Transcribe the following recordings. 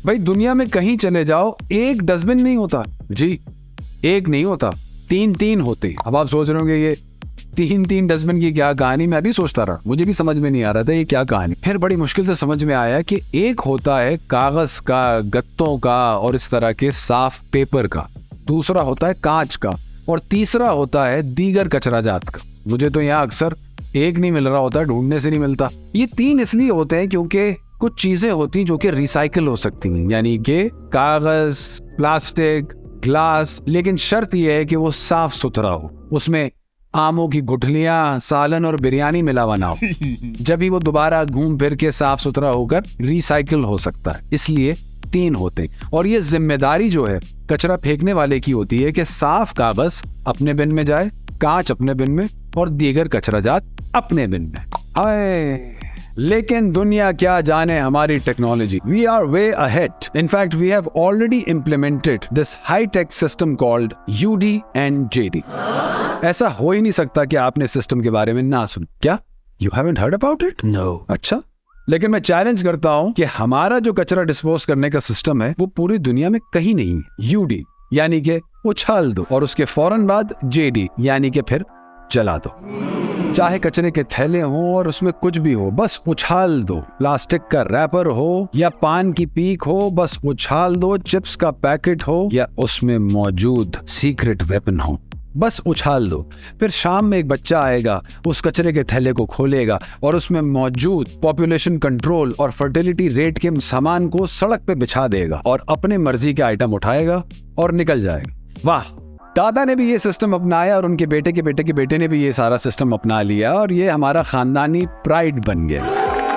भाई दुनिया में कहीं चले जाओ एक डस्टबिन नहीं होता जी, एक नहीं होता, 3 होते। अब आप सोच रहे होंगे ये 3 डस्टबिन की क्या कहानी, मैं भी सोचता रहा, मुझे भी समझ में नहीं आ रहा था ये क्या कहानी। फिर बड़ी मुश्किल से समझ में आया कि एक होता है कागज का, गत्तों का और इस तरह के साफ पेपर का, दूसरा होता है कांच का और तीसरा होता है दीगर कचरा जात का। मुझे तो यहाँ अक्सर एक नहीं मिल रहा होता, ढूंढने से नहीं मिलता। ये 3 इसलिए होते हैं क्योंकि कुछ चीजें होती हैं जो कि रिसाइकिल हो सकती हैं, यानी कि कागज, प्लास्टिक, ग्लास, लेकिन शर्त यह है कि वो साफ सुथरा हो, उसमें आमों की गुठलियां, सालन और बिरयानी मिलावा ना हो, जब ही वो दोबारा घूम फिर के साफ सुथरा होकर रिसाइकिल हो सकता है। इसलिए 3 होते हैं और ये जिम्मेदारी जो है कचरा फेंकने वाले की होती है कि साफ कागज अपने बिन में जाए, कांच अपने बिन में और दीगर कचरा जात अपने बिन में। हाय, लेकिन दुनिया क्या जाने हमारी technology. We are way ahead. In fact, we have already implemented this high-tech system called UD and JD. ऐसा हो ही नहीं सकता कि आपने सिस्टम के बारे में ना सुन। क्या? You haven't heard about it? No. अच्छा, लेकिन मैं चैलेंज करता हूं कि हमारा जो कचरा डिस्पोज करने का सिस्टम है वो पूरी दुनिया में कहीं नहीं है। UD यानी कि उछाल दो और उसके फौरन बाद JD यानी कि फिर जला दो। चाहे कचरे के थैले हों और उसमें कुछ भी हो, बस उछाल दो। प्लास्टिक का रैपर हो या पान की पीक हो, बस उछाल दो। चिप्स का पैकेट हो या उसमें मौजूद सीक्रेट वेपन हो, बस उछाल दो। फिर शाम में एक बच्चा आएगा, उस कचरे के थैले को खोलेगा और उसमें मौजूद पॉपुलेशन कंट्रोल और फर्टिलिटी रेट के सामान को सड़क पे बिछा देगा और अपने मर्जी के आइटम उठाएगा और निकल जाएगा। वाह, दादा ने भी ये सिस्टम अपनाया और उनके बेटे के बेटे के बेटे ने भी ये सारा सिस्टम अपना लिया और ये हमारा खानदानी प्राइड बन गया।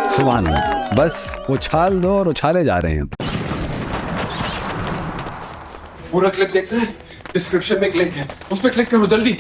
सुभान अल्लाह, बस उछाल दो और उछाले जा रहे हैं। पूरा क्लिप देखना है, डिस्क्रिप्शन में एक लिंक है, उस पर क्लिक करो जल्दी।